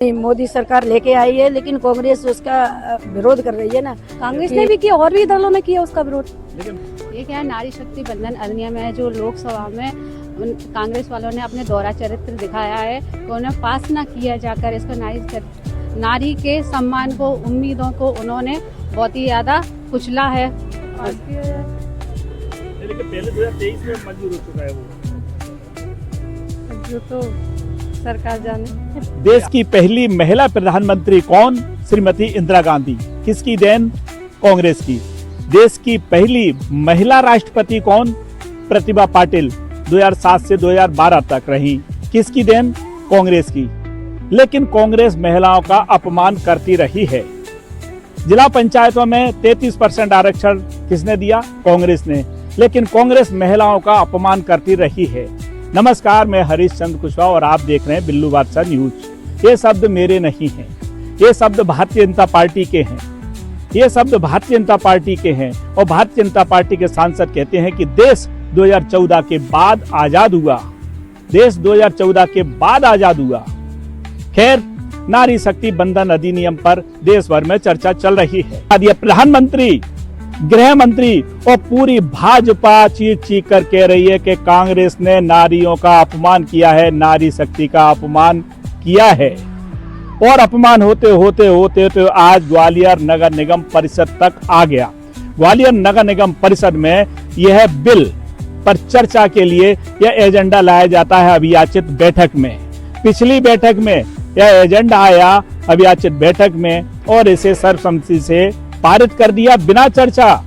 मोदी सरकार लेके आई है, लेकिन कांग्रेस उसका विरोध कर रही है ना। कांग्रेस ने भी किया और भी दलों ने किया उसका विरोध। ये क्या है, नारी शक्ति बंधन अधिनियम है जो लोकसभा में कांग्रेस वालों ने अपने दोहरा चरित्र दिखाया है, तो उन्हें पास ना किया जाकर इसको नारी के सम्मान को, उम्मीदों को उन्होंने बहुत ही ज्यादा कुचला है। लेकिन पहले 2023 में मंजूर हो चुका है वो। जो तो सरकार जाने। देश की पहली महिला प्रधानमंत्री कौन? श्रीमती इंदिरा गांधी। किसकी देन? कांग्रेस की। देश की पहली महिला राष्ट्रपति कौन? प्रतिभा पाटिल 2007 से 2012 तक रही। किसकी देन? कांग्रेस की। लेकिन कांग्रेस महिलाओं का अपमान करती रही है। जिला पंचायतों में 33% आरक्षण किसने दिया? कांग्रेस ने। लेकिन कांग्रेस महिलाओं का अपमान करती रही है। नमस्कार, मैं हरीश चंद्र कुशवाहा और आप देख रहे हैं बिल्लू बादशाह न्यूज। ये शब्द मेरे नहीं हैं, ये शब्द भारतीय जनता पार्टी के हैं। ये शब्द भारतीय जनता पार्टी के हैं और भारतीय जनता पार्टी के सांसद कहते हैं कि देश 2014 के बाद आजाद हुआ। देश 2014 के बाद आजाद हुआ। खैर, नारी शक्ति बंधन अधिनियम पर देश भर में चर्चा चल रही है। यह प्रधानमंत्री, गृह मंत्री और पूरी भाजपा चीख चीख कर कह रही है कि कांग्रेस ने नारियों का अपमान किया है, नारी शक्ति का अपमान किया है। और अपमान होते होते आज ग्वालियर नगर निगम परिषद तक आ गया। ग्वालियर नगर निगम परिषद में यह बिल पर चर्चा के लिए यह एजेंडा लाया जाता है अभियाचित बैठक में। पिछली बैठक में यह एजेंडा आया अभियाचित बैठक में और इसे सर्वसम्मति से पारित कर दिया बिना चर्चा।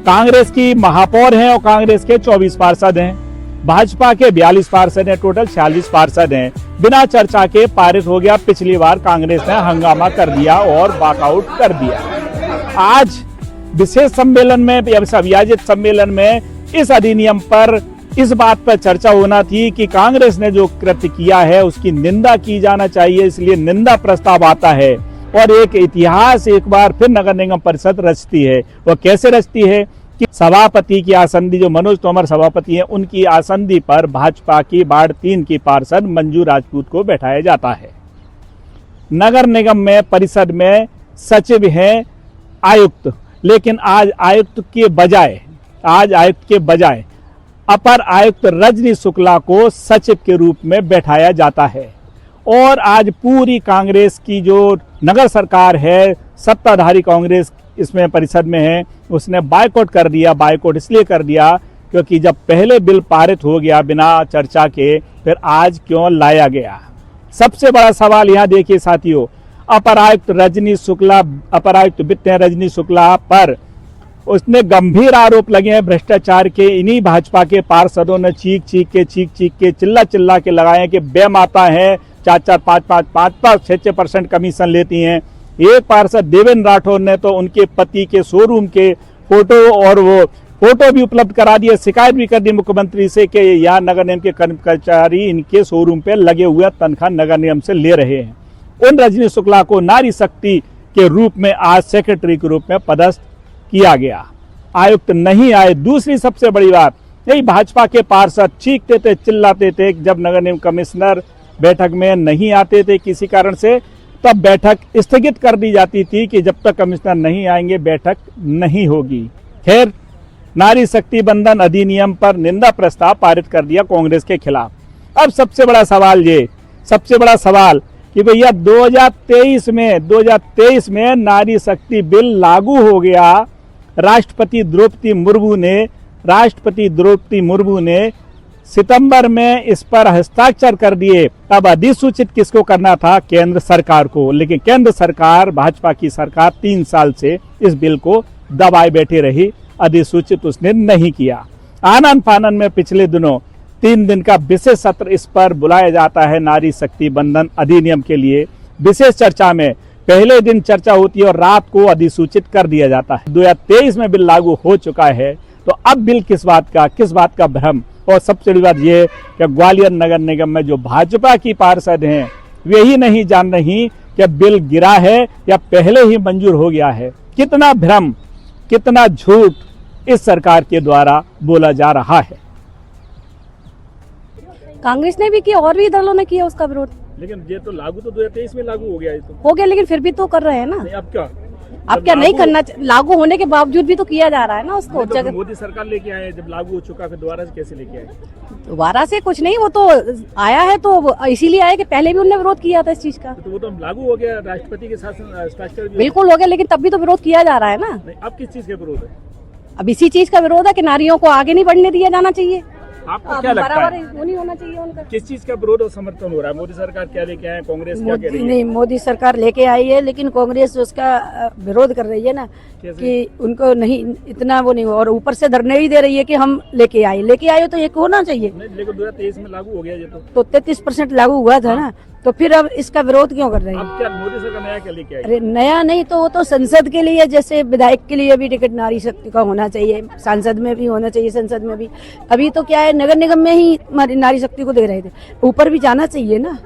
कांग्रेस की महापौर हैं और कांग्रेस के 24 पार्षद हैं, भाजपा के 42 पार्षद हैं, टोटल 46 पार्षद हैं। बिना चर्चा के पारित हो गया। पिछली बार कांग्रेस ने हंगामा कर दिया और वॉकआउट कर दिया। आज विशेष सम्मेलन में, अभियाचित सम्मेलन में इस अधिनियम पर इस बात पर चर्चा होना थी कि कांग्रेस ने जो कृत्य किया है उसकी निंदा की जाना चाहिए, इसलिए निंदा प्रस्ताव आता है और एक इतिहास एक बार फिर नगर निगम परिषद रचती है। वो कैसे रचती है कि सभापति की आसंदी, जो मनोज तोमर सभापति हैं, उनकी आसंदी पर भाजपा की वार्ड 3 की पार्षद मंजू राजपूत को बैठाया जाता है। नगर निगम में परिषद में सचिव हैं आयुक्त, लेकिन आज आयुक्त के बजाय अपर आयुक्त रजनी शुक्ला को सचिव के रूप में बैठाया जाता है। और आज पूरी कांग्रेस की जो नगर सरकार है, सत्ताधारी कांग्रेस इसमें परिषद में है, उसने बायकॉट कर दिया। बायकॉट इसलिए कर दिया क्योंकि जब पहले बिल पारित हो गया बिना चर्चा के, फिर आज क्यों लाया गया? सबसे बड़ा सवाल यहाँ देखिए साथियों, अपर आयुक्त वित्त हैं रजनी शुक्ला पर उसने गंभीर आरोप लगे हैं भ्रष्टाचार के। इन्हीं भाजपा के पार्षदों ने चीख चीख के चिल्ला के लगाए कि बेमाता हैं, 4-4, 5-5, 6-6% कमीशन लेती हैं। एक पार्षद देवेंद्र राठौर ने तो उनके पति के शोरूम के फोटो और वो फोटो भी उपलब्ध करा दिए, शिकायत भी कर दी मुख्यमंत्री से कि यहाँ नगर निगम के कर्मचारी इनके शोरूम पे लगे हुए तनख्वाह नगर निगम से ले रहे हैं। उन रजनी शुक्ला को नारी शक्ति के रूप में आज सेक्रेटरी के रूप में पदस्थ किया गया। आयुक्त नहीं आए। दूसरी सबसे बड़ी बात, यही भाजपा के पार्षद चीखते थे, चिल्लाते थे जब नगर निगम कमिश्नर बैठक में नहीं आते थे किसी कारण से, तब बैठक स्थगित कर दी जाती थी कि जब तक कमिश्नर नहीं आएंगे बैठक नहीं होगी। खैर, नारी शक्ति बंधन अधिनियम पर निंदा प्रस्ताव पारित कर दिया कांग्रेस के खिलाफ। अब सबसे बड़ा सवाल कि भैया 2023 में नारी शक्ति बिल लागू हो गया। राष्ट्रपति द्रौपदी मुर्मू ने सितंबर में इस पर हस्ताक्षर कर दिए। अब अधिसूचित किसको करना था? केंद्र सरकार को। लेकिन केंद्र सरकार, भाजपा की सरकार 3 साल से इस बिल को दबाए बैठी रही, अधिसूचित उसने नहीं किया। आनन फानन में पिछले दिनों 3 दिन का विशेष सत्र इस पर बुलाया जाता है नारी शक्ति बंधन अधिनियम के लिए। विशेष चर्चा में पहले दिन चर्चा होती है और रात को अधिसूचित कर दिया जाता है। 2023 में बिल लागू हो चुका है, तो अब बिल किस बात का भ्रम? और सबसे बड़ी बात यह कि ग्वालियर नगर निगम में जो भाजपा की पार्षद हैं वे ही नहीं जान रही कि बिल गिरा है या पहले ही मंजूर हो गया है। कितना भ्रम, कितना झूठ इस सरकार के द्वारा बोला जा रहा है। कांग्रेस ने भी किया और भी दलों ने किया उसका विरोध। लेकिन ये तो लागू तो 2023 में लागू हो गया है तो। हो गया, लेकिन फिर भी तो कर रहे हैं ना। नहीं, अब क्या अब क्या नहीं करना, लागू होने के बावजूद भी तो किया जा रहा है ना उसको। तो मोदी सरकार लेके आए, जब लागू हो चुका फिर दोबारा से कैसे लेके आए? दोबारा से कुछ नहीं, वो तो आया है तो इसीलिए आया कि पहले भी उन्होंने विरोध किया था इस चीज का। तो वो तो लागू हो गया, राष्ट्रपति के शासन हस्ताक्षर भी। बिल्कुल हो गया, लेकिन तब भी तो विरोध किया जा रहा है ना। नहीं, अब किस चीज का विरोध है? अब इसी चीज का विरोध है कि नारियों को आगे नहीं बढ़ने दिया जाना चाहिए, आपको क्या लगता बराबर है वो नहीं होना चाहिए उनका। किस चीज का विरोध और समर्थन हो रहा है? मोदी सरकार क्या लेके आए, कांग्रेस क्या कह रही है? नहीं, मोदी सरकार लेके आई है, लेकिन कांग्रेस उसका विरोध कर रही है ना, कैसे? कि उनको नहीं इतना वो नहीं हो, और ऊपर से धरने भी दे रही है कि हम लेके आए तो ये होना चाहिए। नहीं, लेकिन 2023 में लागू हो गया ये तो 33% लागू हुआ था ना, तो फिर अब इसका विरोध क्यों कर रहे हैं? अब क्या मोदी सरकार नया क्या लेके आई? अरे नया नहीं तो वो तो संसद के लिए, जैसे विधायक के लिए भी टिकट नारी शक्ति का होना चाहिए, सांसद में भी होना चाहिए, संसद में भी। अभी तो क्या है, नगर निगम में ही नारी शक्ति को दे रहे थे, ऊपर भी जाना चाहिए ना।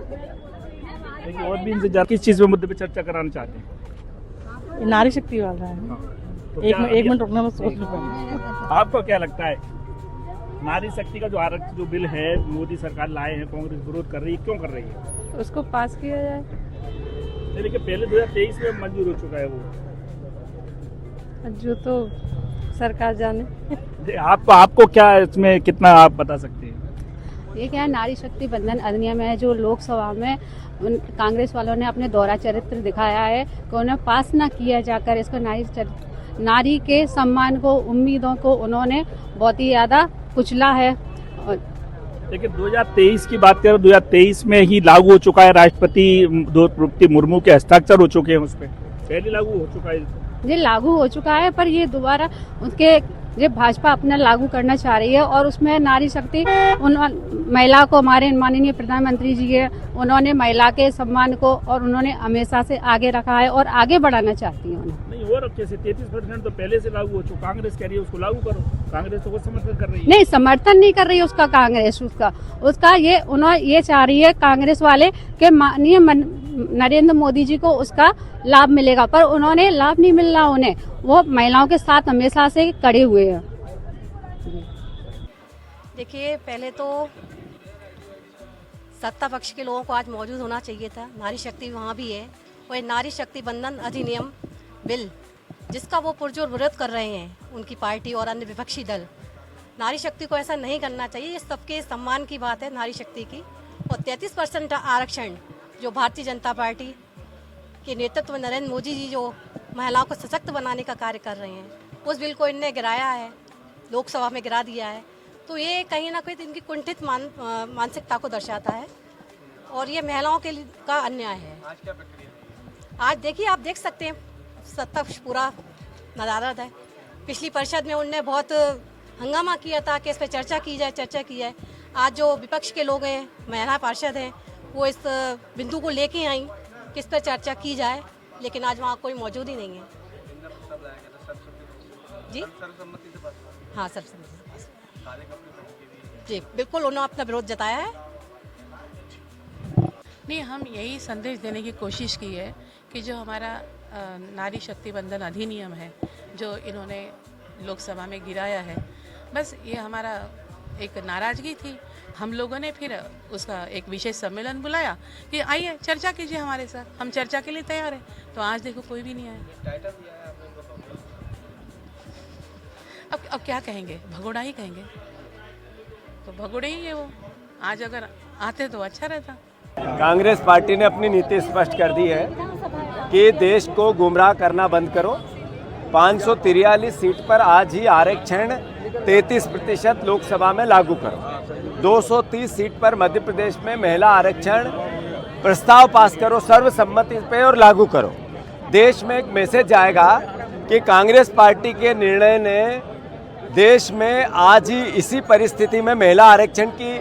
और भी इनसे किस चीज पे मुद्दे पे चर्चा कराना चाहते हैं? नारी शक्ति वाला है। तो एक क्या- मिनट रुकना, मैं सोच लूँ। आपको क्या लगता है नारी शक्ति का जो आरक्षण जो बिल है मोदी सरकार लाए हैं, कांग्रेस विरोध कर रही है, क्यों कर रही है? उसको पास किया जाए। देखिए पहले 2023 में मंजूर हो चुका है वो। जो तो सरकार जाने। आपको क्या इसमें कितना आप बता सकते हैं? ये क्या है, नारी शक्ति बंधन अधिनियम है जो लोकसभा में कांग्रेस वालों ने अपने दोहरा चरित्र दिखाया है कि उन्हें पास ना किया जाकर इसको नारी के सम्मान को, उम्मीदों को उन्होंने बहुत ही ज्यादा कुचला है। लेकिन 2023 की बात करें, 2023 में ही लागू हो चुका है, राष्ट्रपति द्रौपदी मुर्मू के हस्ताक्षर हो चुके हैं उस पर, पहले लागू हो चुका है। ये लागू हो चुका है, पर ये दोबारा उसके ये भाजपा अपना लागू करना चाह रही है और उसमें नारी शक्ति उन महिला को, हमारे माननीय प्रधानमंत्री जी है, उन्होंने महिला के सम्मान को और उन्होंने हमेशा से आगे रखा है और आगे बढ़ाना चाहती है उन्हें। नहीं और कैसे 33% तो पहले से लागू हो चुका, कांग्रेस कह रही है उसको लागू करो, कांग्रेस तो वो समर्थन कर रही है। नहीं, समर्थन नहीं कर रही है उसका कांग्रेस, उसका ये उन्होंने ये चाह रही है कांग्रेस वाले के माननीय नरेंद्र मोदी जी को उसका लाभ मिलेगा, पर उन्होंने लाभ नहीं मिल रहा उन्हें, वो महिलाओं के साथ हमेशा से खड़े हुए हैं। देखिए, पहले तो सत्ता पक्ष के लोगों को आज मौजूद होना चाहिए था, नारी शक्ति वहाँ भी है, और नारी शक्ति बंधन अधिनियम बिल जिसका वो पुरजोर विरोध कर रहे हैं उनकी पार्टी और अन्य विपक्षी दल, नारी शक्ति को ऐसा नहीं करना चाहिए। ये सबके सम्मान की बात है नारी शक्ति की। और 33% आरक्षण जो भारतीय जनता पार्टी के नेतृत्व में नरेंद्र मोदी जी जो महिलाओं को सशक्त बनाने का कार्य कर रहे हैं, उस बिल को इनने गिराया है, लोकसभा में गिरा दिया है। तो ये कहीं ना कहीं इनकी कुंठित मानसिकता को दर्शाता है और ये महिलाओं के लिए का अन्याय है। आज क्या प्रक्रिया? आज देखिए, आप देख सकते हैं सत्ता पूरा नदारद है। पिछली परिषद में उनने बहुत हंगामा किया था कि इस पर चर्चा की जाए। आज जो विपक्ष के लोग हैं, महिला पार्षद हैं, वो इस बिंदु को लेके आई कि इस पर चर्चा की जाए, लेकिन आज वहाँ कोई मौजूद ही नहीं है। जी हाँ, सर्वसम्मति से पास। जी बिल्कुल, उन्होंने अपना विरोध जताया है। नहीं, हम यही संदेश देने की कोशिश की है कि जो हमारा नारी शक्ति बंधन अधिनियम है जो इन्होंने लोकसभा में गिराया है, बस ये हमारा एक नाराज़गी थी। हम लोगों ने फिर उसका एक विशेष सम्मेलन बुलाया कि आइए चर्चा कीजिए हमारे साथ, हम चर्चा के लिए तैयार हैं। तो आज देखो कोई भी नहीं आया। अब क्या कहेंगे, भगोड़ा ही कहेंगे, तो भगोड़े ही है वो। आज अगर आते तो अच्छा रहता। कांग्रेस पार्टी ने अपनी नीति स्पष्ट कर दी है कि देश को गुमराह करना बंद करो। 543 सीट पर आज ही आरक्षण 33% लोकसभा में लागू करो। 230 सीट पर मध्य प्रदेश में महिला आरक्षण प्रस्ताव पास करो सर्वसम्मति पे और लागू करो। देश में एक मैसेज जाएगा कि कांग्रेस पार्टी के निर्णय ने देश में आज ही इसी परिस्थिति में महिला आरक्षण की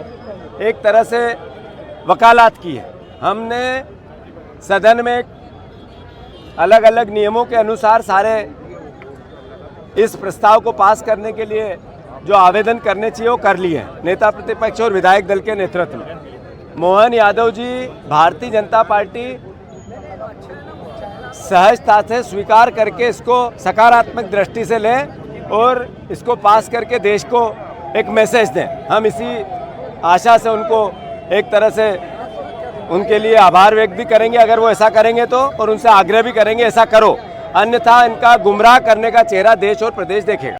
एक तरह से वकालत की है। हमने सदन में अलग अलग नियमों के अनुसार सारे इस प्रस्ताव को पास करने के लिए जो आवेदन करने चाहिए वो कर लिए हैं, नेता प्रतिपक्ष और विधायक दल के नेतृत्व में। मोहन यादव जी, भारतीय जनता पार्टी सहजता से स्वीकार करके इसको सकारात्मक दृष्टि से लें और इसको पास करके देश को एक मैसेज दें। हम इसी आशा से उनको एक तरह से उनके लिए आभार व्यक्त भी करेंगे अगर वो ऐसा करेंगे तो, और उनसे आग्रह भी करेंगे ऐसा करो, अन्यथा इनका गुमराह करने का चेहरा देश और प्रदेश देखेगा।